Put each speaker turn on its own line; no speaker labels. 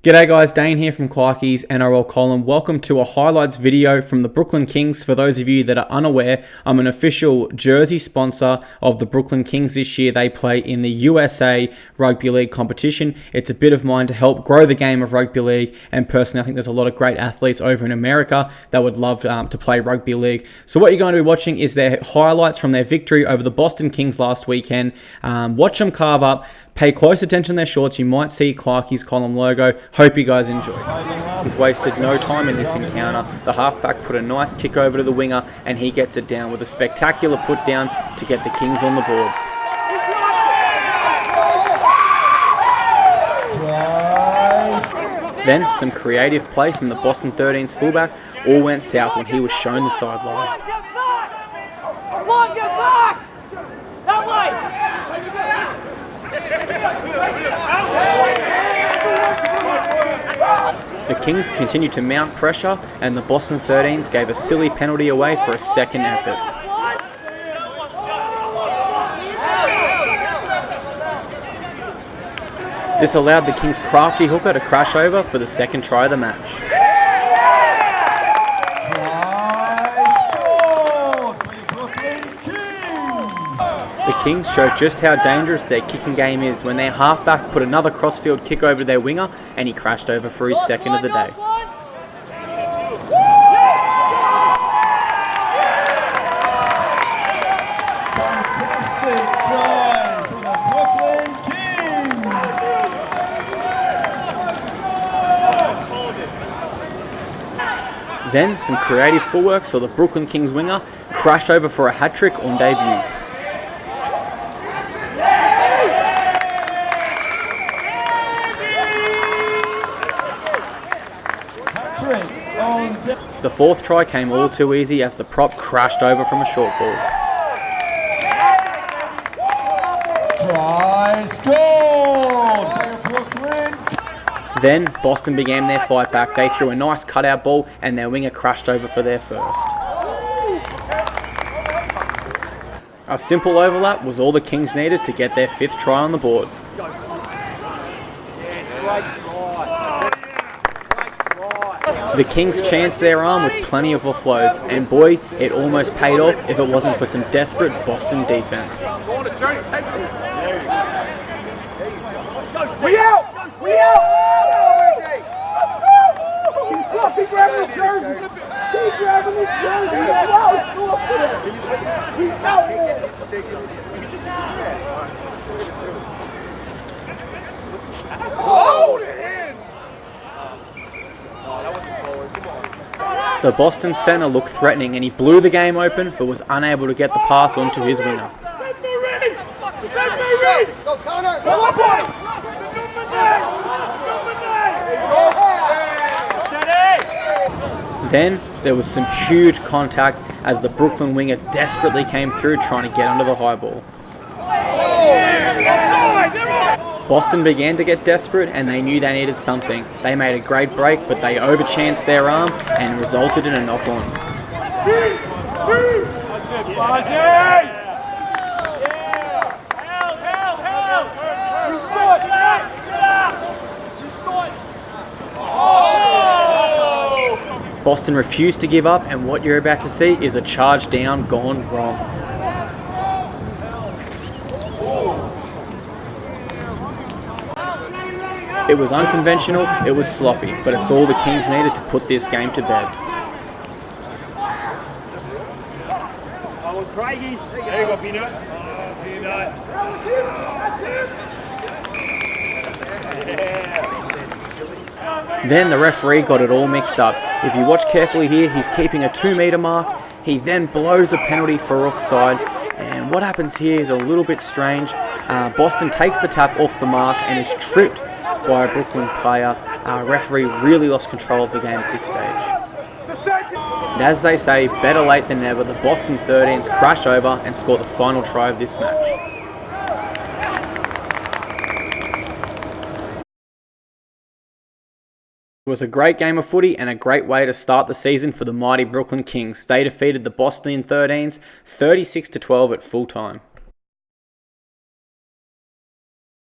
G'day guys, Dane here from Clarkie's NRL column. Welcome to a highlights video from the Brooklyn Kings. For those of you that are unaware, I'm an official jersey sponsor of the Brooklyn Kings this year. They play in the USA Rugby League competition. It's a bit of mine to help grow the game of rugby league, and personally I think there's a lot of great athletes over in America that would love to play rugby league. So what you're going to be watching is their highlights from their victory over the Boston Kings last weekend. Watch them carve up. Pay close attention to their shorts. You might see Clarkie's column logo. Hope you guys enjoy. He's wasted no time in this encounter. The halfback put a nice kick over to the winger and he gets it down with a spectacular put down to get the Kings on the board. Then some creative play from the Boston 13's fullback. All went south when he was shown the sideline.
Get back! That way!
The Kings continued to mount pressure and the Boston 13's gave a silly penalty away for a second effort. This allowed the Kings' crafty hooker to crash over for the second try of the match. The Kings showed just how dangerous their kicking game is when their halfback put another crossfield kick over to their winger and he crashed over for his second of the day.
Fantastic try for the Brooklyn Kings.
Then some creative footwork saw the Brooklyn Kings winger crash over for a hat-trick on debut. The fourth try came all too easy as the prop crashed over from a short ball.
Try scored for Brooklyn.
Then Boston began their fight back. They threw a nice cutout ball and their winger crashed over for their first. A simple overlap was all the Kings needed to get their fifth try on the board. The Kings chanced their arm with plenty of offloads, and boy, it almost paid off if it wasn't for some desperate Boston defense.
We out! We out! He's fluffy grabbing the jersey! He's grabbing the jersey! He's out there! Hold it!
The Boston center looked threatening and he blew the game open but was unable to get the pass onto his winger. Then there was some huge contact as the Brooklyn winger desperately came through trying to get under the high ball. Boston began to get desperate and they knew they needed something. They made a great break, but they overchanced their arm and resulted in a knock-on. Boston refused to give up, and what you're about to see is a charge down gone wrong. It was unconventional, it was sloppy, but it's all the Kings needed to put this game to bed. Then the referee got it all mixed up. If you watch carefully here, he's keeping a 2-meter mark. He then blows a penalty for offside. And what happens here is a little bit strange. Boston takes the tap off the mark and is tripped by a Brooklyn player. Referee really lost control of the game at this stage. And as they say, better late than never, the Boston 13's crash over and score the final try of this match. It was a great game of footy and a great way to start the season for the mighty Brooklyn Kings. They defeated the Boston 13's 36-12 at full time.